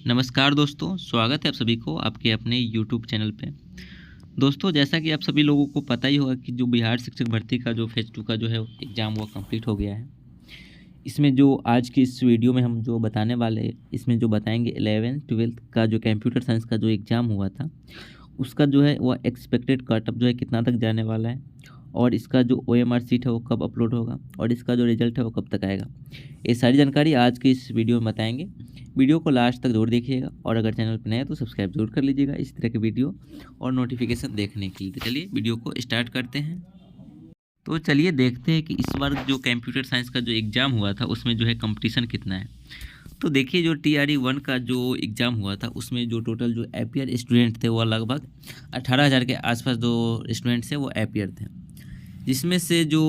नमस्कार दोस्तों, स्वागत है आप सभी को आपके अपने यूट्यूब चैनल पे। दोस्तों, जैसा कि आप सभी लोगों को पता ही होगा कि जो बिहार शिक्षक भर्ती का जो फेज़ 2 का जो है एग्ज़ाम वो कंप्लीट हो गया है। इसमें जो आज की इस वीडियो में हम जो बताने वाले हैं, इसमें जो बताएँगे 11th-12th का जो कंप्यूटर साइंस का जो एग्ज़ाम हुआ था, उसका जो है वो एक्सपेक्टेड कट ऑफ जो है कितना तक जाने वाला है और इसका जो ओएमआर शीट है वो कब अपलोड होगा और इसका जो रिज़ल्ट है वो कब तक आएगा। ये सारी जानकारी आज की इस वीडियो में बताएँगे। वीडियो को लास्ट तक ज़रूर देखिएगा और अगर चैनल पर नए हैं तो सब्सक्राइब ज़रूर कर लीजिएगा इस तरह के वीडियो और नोटिफिकेशन देखने के लिए। तो चलिए वीडियो को स्टार्ट करते हैं। तो चलिए देखते हैं कि इस बार जो कंप्यूटर साइंस का जो एग्ज़ाम हुआ था उसमें जो है कंपटीशन कितना है। तो देखिए जो TRE 1 का जो एग्ज़ाम हुआ था उसमें जो टोटल जो एपियर स्टूडेंट थे वो लगभग 18,000 के आसपास जो स्टूडेंट्स थे वो एपियर थे, जिसमें से जो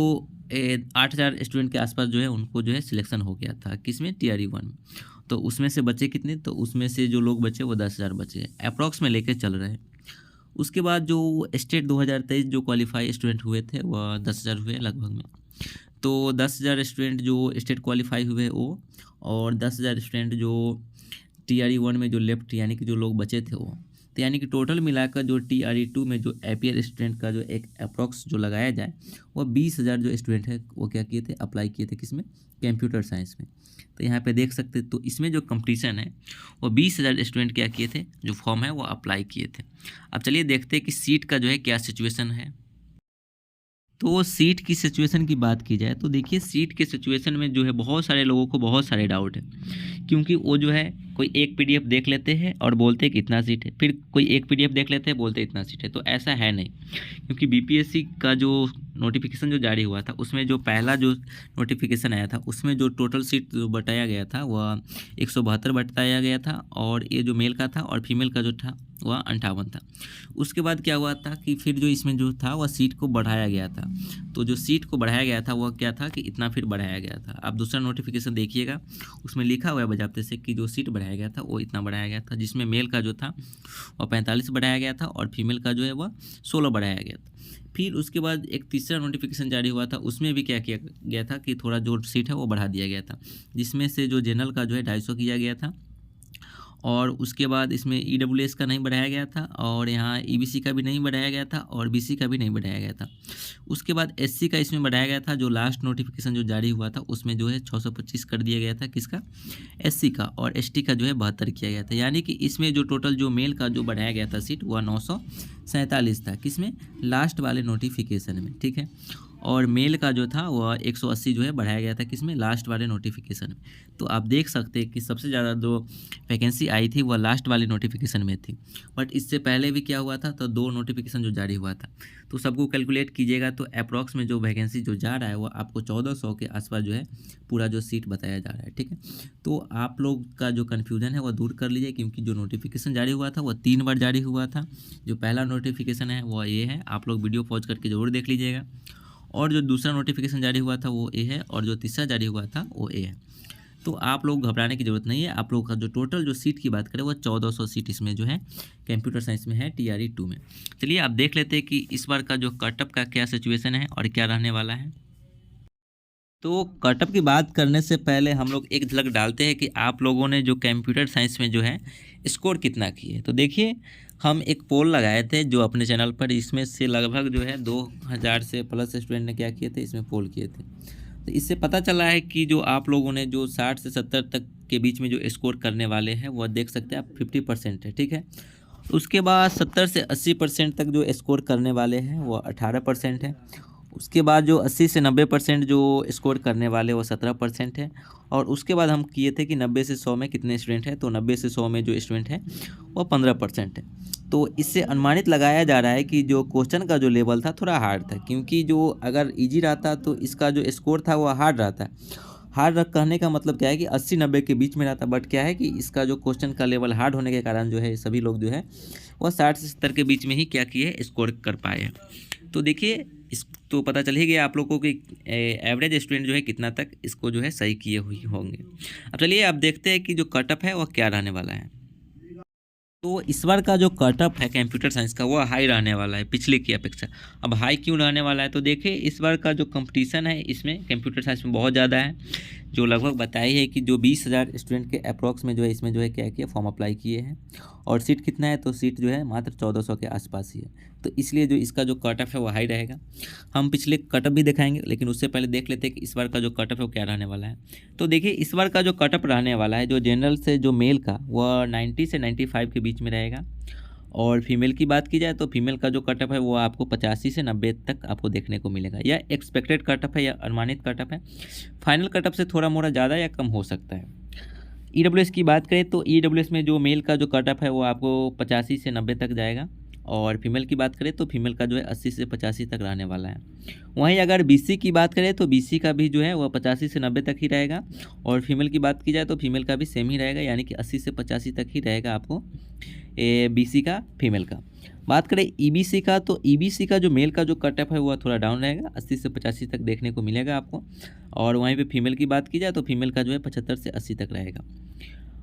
8,000 स्टूडेंट के आसपास जो है उनको जो है सिलेक्शन हो गया था किसमें TRE 1। तो उसमें से बचे कितने, तो उसमें से जो लोग बचे वो 10,000 बचे, अप्रॉक्स में लेके चल रहे हैं। उसके बाद जो स्टेट 2023 जो क्वालिफाई स्टूडेंट हुए थे वह 10,000 हुए लगभग में। तो 10,000 स्टूडेंट जो स्टेट क्वालिफाई हुए वो और 10,000 स्टूडेंट जो TRE 1 में जो लेफ्ट यानी कि जो लोग बचे थे वो, तो यानी कि टोटल मिलाकर जो TRE 2 में जो एपियर स्टूडेंट का जो एक अप्रॉक्स जो लगाया जाए वो 20,000 जो स्टूडेंट है वो क्या किए थे, अप्लाई किए थे किसमें, कंप्यूटर साइंस में। तो यहाँ पे देख सकते तो इसमें जो कंपटीशन है वो 20,000 स्टूडेंट क्या किए थे, जो फॉर्म है वो अप्लाई किए थे। अब चलिए देखते हैं कि सीट का जो है क्या सिचुएशन है। तो सीट की सिचुएशन की बात की जाए तो देखिए सीट के सिचुएशन में जो है बहुत सारे लोगों को बहुत सारे डाउट है, क्योंकि वो जो है कोई एक PDF देख लेते हैं और बोलते हैं कि इतना सीट है, फिर कोई एक PDF देख लेते हैं बोलते हैं इतना सीट है। तो ऐसा है नहीं, क्योंकि BPSC का जो नोटिफिकेशन जो जारी हुआ था उसमें जो पहला जो नोटिफिकेशन आया था उसमें जो टोटल सीट जो बताया गया था वह 172 बताया गया था और ये जो मेल का था और फीमेल का जो था वह 58 था। उसके बाद क्या हुआ था कि फिर जो इसमें जो था वह सीट को बढ़ाया गया था। तो जो सीट को बढ़ाया गया था वह क्या था कि इतना फिर बढ़ाया गया था। आप दूसरा नोटिफिकेशन देखिएगा, उसमें लिखा हुआ है बजाते से कि जो सीट बढ़ाया गया था वो इतना बढ़ाया गया था, जिसमें मेल का जो था वह 45 बढ़ाया गया था और फीमेल का जो है वह 16 बढ़ाया गया था। फिर उसके बाद एक तीसरा नोटिफिकेशन जारी हुआ था, उसमें भी क्या किया गया था कि थोड़ा जो सीट है वो बढ़ा दिया गया था, जिसमें से जो जनरल का जो है 250 किया गया था और उसके बाद इसमें EWS का नहीं बढ़ाया गया था और यहाँ EBC का भी नहीं बढ़ाया गया था और BC का भी नहीं बढ़ाया गया था। उसके बाद SC का इसमें बढ़ाया गया था, जो लास्ट नोटिफिकेशन जो जारी हुआ था उसमें जो है 625 कर दिया गया था किसका, SC का, और ST का जो है 72 किया गया था। यानी कि इसमें जो टोटल जो मेल का जो बढ़ाया गया था सीट वह 947 था किसमें, लास्ट वाले नोटिफिकेशन में, ठीक है। और मेल का जो था वह 180 जो है बढ़ाया गया था किसमें, लास्ट वाले नोटिफिकेशन में। तो आप देख सकते हैं कि सबसे ज़्यादा जो वैकेंसी आई थी वह लास्ट वाले नोटिफिकेशन में थी। बट इससे पहले भी क्या हुआ था, तो 2 नोटिफिकेशन जो जारी हुआ था। तो सबको कैलकुलेट कीजिएगा तो अप्रॉक्स में जो वैकेंसी जो जा रहा है वह आपको 1400 के आसपास जो है पूरा जो सीट बताया जा रहा है, ठीक है। तो आप लोग का जो कन्फ्यूज़न है वह दूर कर लीजिए, क्योंकि जो नोटिफिकेशन जारी हुआ था वह 3 बार जारी हुआ था। जो पहला नोटिफिकेशन है वह ये है, आप लोग वीडियो पॉज करके ज़रूर देख लीजिएगा। और जो दूसरा नोटिफिकेशन जारी हुआ था वो ए है और जो तीसरा जारी हुआ था वो ए है। तो आप लोग घबराने की ज़रूरत नहीं है। आप लोग का जो टोटल जो सीट की बात करें वो 1400 सीट इसमें जो है कंप्यूटर साइंस में है TRE 2 में। चलिए आप देख लेते हैं कि इस बार का जो कटअप का क्या सिचुएशन है और क्या रहने वाला है। तो कटअप की बात करने से पहले हम लोग एक झलक डालते हैं कि आप लोगों ने जो कंप्यूटर साइंस में जो है स्कोर कितना किए। तो देखिए हम एक पोल लगाए थे जो अपने चैनल पर, इसमें से लगभग जो है 2000 से प्लस स्टूडेंट ने क्या किए थे, इसमें पोल किए थे। तो इससे पता चला है कि जो आप लोगों ने जो 60 से 70 तक के बीच में जो स्कोर करने वाले हैं वह देख सकते हैं आप 50% है, ठीक है। उसके बाद 70 से 80% तक जो स्कोर करने वाले हैं वो 18% है। उसके बाद जो 80 से 90% जो स्कोर करने वाले वो 17% है। और उसके बाद हम किए थे कि 90 से 100 में कितने स्टूडेंट हैं, तो 90 से 100 में जो स्टूडेंट है वो 15% है। तो इससे अनुमानित लगाया जा रहा है कि जो क्वेश्चन का जो लेवल था थोड़ा हार्ड था, क्योंकि जो अगर इजी रहता तो इसका जो स्कोर था वो हार्ड रहता। हार्ड कहने का मतलब क्या है कि 80-90 के बीच में रहता, बट क्या है कि इसका जो क्वेश्चन का लेवल हार्ड होने के कारण जो है सभी लोग जो है वह 60 से 70 के बीच में ही क्या किए, स्कोर कर पाए हैं। तो देखिए इस तो पता चल ही गया आप लोगों को कि एवरेज स्टूडेंट जो है कितना तक इसको जो है सही किए हुए होंगे। अब चलिए आप देखते हैं कि जो कटअप है वह क्या रहने वाला है। तो इस बार का जो कटअप है कंप्यूटर साइंस का वो हाई रहने वाला है पिछले की अपेक्षा। अब हाई क्यों रहने वाला है, तो देखिए इस बार का जो कंपटीशन है इसमें कंप्यूटर साइंस में बहुत ज़्यादा है। जो लगभग बताई है कि जो 20,000 स्टूडेंट के अप्रॉक्स में जो है इसमें जो है क्या किया, फॉर्म अप्लाई किए हैं। और सीट कितना है, तो सीट जो है मात्र 1400 के आसपास ही है। तो इसलिए जो इसका जो कट ऑफ है वो हाई रहेगा। हम पिछले कट ऑफ भी दिखाएंगे, लेकिन उससे पहले देख लेते हैं कि इस बार का जो कट ऑफ है वो क्या रहने वाला है। तो देखिए इस बार का जो कट ऑफ रहने वाला है, जो जनरल से जो मेल का वह 90 से 95 के बीच में रहेगा। और फीमेल की बात की जाए तो फीमेल का जो कटअप है वो आपको 85 से 90 तक आपको देखने को मिलेगा। यह एक्सपेक्टेड कटअप है या अनुमानित कटअप है। फाइनल कटअप से थोड़ा मोड़ा ज़्यादा या कम हो सकता है। ईडब्ल्यूएस की बात करें तो ईडब्ल्यूएस में जो मेल का जो कटअप है वो आपको 85 से 90 तक जाएगा। और फीमेल की बात करें तो फीमेल का जो है 80 से 85 तक रहने वाला है। वहीं अगर बीसी की बात करें तो बीसी का भी जो है वह 85 से 90 तक ही रहेगा। और फीमेल की बात की जाए तो फीमेल का भी सेम ही रहेगा, यानी कि 80 से 85 तक ही रहेगा आपको बीसी का फीमेल का। बात करें ईबीसी का तो ईबीसी का जो मेल का जो कटअप है वह थोड़ा डाउन रहेगा, 80 से 85 तक देखने को मिलेगा आपको। और वहीं पे फीमेल की बात की जाए तो फीमेल का जो है 75 से 80 तक रहेगा।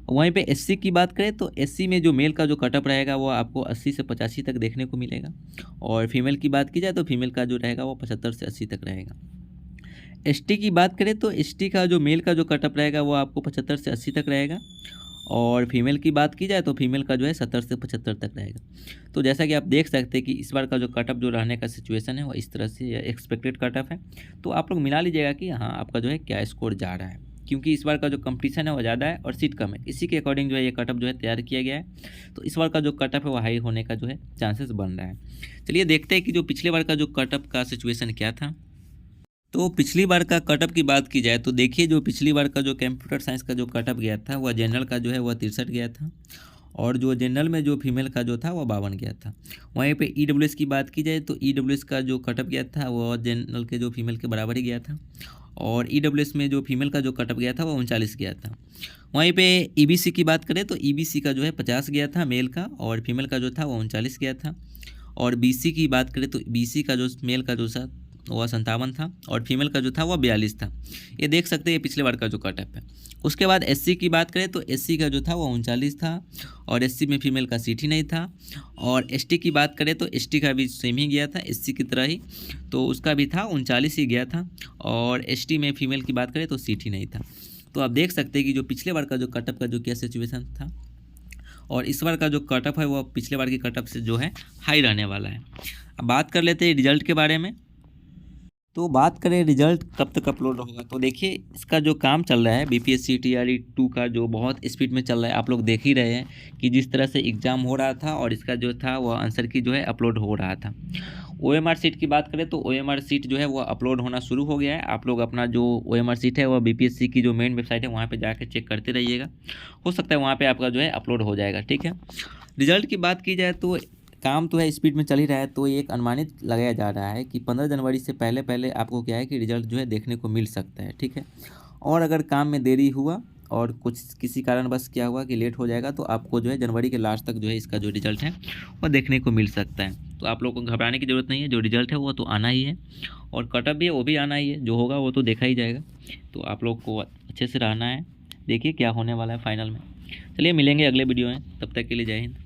वहीं पे एससी की बात करें तो एससी में जो मेल का जो कटअप रहेगा वो आपको 80 से 85 तक देखने को मिलेगा। और फीमेल की बात की जाए तो फीमेल का जो रहेगा वो 75 से 80 तक रहेगा। एसटी की बात करें तो एसटी का जो मेल का जो कटअप रहेगा वो आपको 75 से 80 तक रहेगा। और फीमेल की बात की जाए तो फीमेल का जो है 70 से 75 तक रहेगा। तो जैसा कि आप देख सकते हैं कि इस बार का जो कटअप जो रहने का सिचुएशन है वो इस तरह से एक्सपेक्टेड कटअप है। तो आप लोग मिला लीजिएगा कि हाँ आपका जो है क्या स्कोर जा रहा है, क्योंकि इस बार का जो कंपटीशन है वो ज़्यादा है और सीट कम है। इसी के अकॉर्डिंग जो है ये कटअप जो है तैयार किया गया है। तो इस बार का जो कटअप है वो हाई होने का जो है चांसेस बन रहा है। चलिए देखते हैं कि जो पिछले बार का जो कटअप का सिचुएशन क्या था। तो पिछली बार का कटअप की बात की जाए तो देखिए जो पिछली बार का जो कंप्यूटर साइंस का जो कटअप गया था वह जनरल का जो है वह 63 गया था। और जो जनरल में जो फीमेल का जो था वह 52 गया था। वहीं पे ईडब्ल्यूएस की बात की जाए तो ईडब्ल्यूएस का जो कटअप गया था वह जनरल के जो फीमेल के बराबर ही गया था। और ईडब्ल्यूएस में जो फीमेल का जो कटअप गया था वह 39 गया था। वहीं पे ईबीसी की बात करें तो ईबीसी का जो है 50 गया था मेल का, और फीमेल का जो था वह 39 गया था। और बीसी की बात करें तो बीसी का जो मेल का जो था वह 57 था और फीमेल का जो था वह 42 था। ये देख सकते हैं पिछले बार का जो कटअप है। उसके बाद एससी की बात करें तो एससी का जो था वह 39 था और एससी में फीमेल का सीट ही नहीं था। और एसटी की बात करें तो एसटी का भी सेम ही गया था एससी की तरह ही, तो उसका भी था 39 ही गया था। और एसटी में फीमेल की बात करें तो सीट ही नहीं था। तो आप देख सकते हैं कि जो पिछले बार का जो कटअप का जो क्या सिचुएशन था और इस बार का जो कटअप है वो पिछले बार के कटअप से जो है हाई रहने वाला है। अब बात कर लेते हैं रिजल्ट के बारे में। तो बात करें रिजल्ट कब तक अपलोड होगा, तो देखिए इसका जो काम चल रहा है बीपीएससी टीआरई 2 का जो बहुत स्पीड में चल रहा है। आप लोग देख ही रहे हैं कि जिस तरह से एग्ज़ाम हो रहा था और इसका जो था वह आंसर की जो है अपलोड हो रहा था। ओएमआर सीट की बात करें तो ओएमआर सीट जो है वो अपलोड होना शुरू हो गया है। आप लोग अपना जो ओएमआर सीट है वह बीपीएससी की जो मेन वेबसाइट है वहाँ पर जाकर चेक करते रहिएगा, हो सकता है वहाँ पर आपका जो है अपलोड हो जाएगा। ठीक है, रिजल्ट की बात की जाए तो काम तो है स्पीड में चल ही रहा है। तो ये एक अनुमानित लगाया जा रहा है कि 15 जनवरी से पहले पहले आपको क्या है कि रिजल्ट जो है देखने को मिल सकता है। ठीक है, और अगर काम में देरी हुआ और कुछ किसी कारणवश क्या हुआ कि लेट हो जाएगा तो आपको जो है जनवरी के लास्ट तक जो है इसका जो रिजल्ट है वो देखने को मिल सकता है। तो आप लोगों को घबराने की ज़रूरत नहीं है, जो रिजल्ट है वो तो आना ही है और कटअप भी है वो भी आना ही है, जो होगा वो तो देखा ही जाएगा। तो आप लोग को अच्छे से रहना है, देखिए क्या होने वाला है फाइनल में। चलिए मिलेंगे अगले वीडियो में, तब तक के लिए जय हिंद।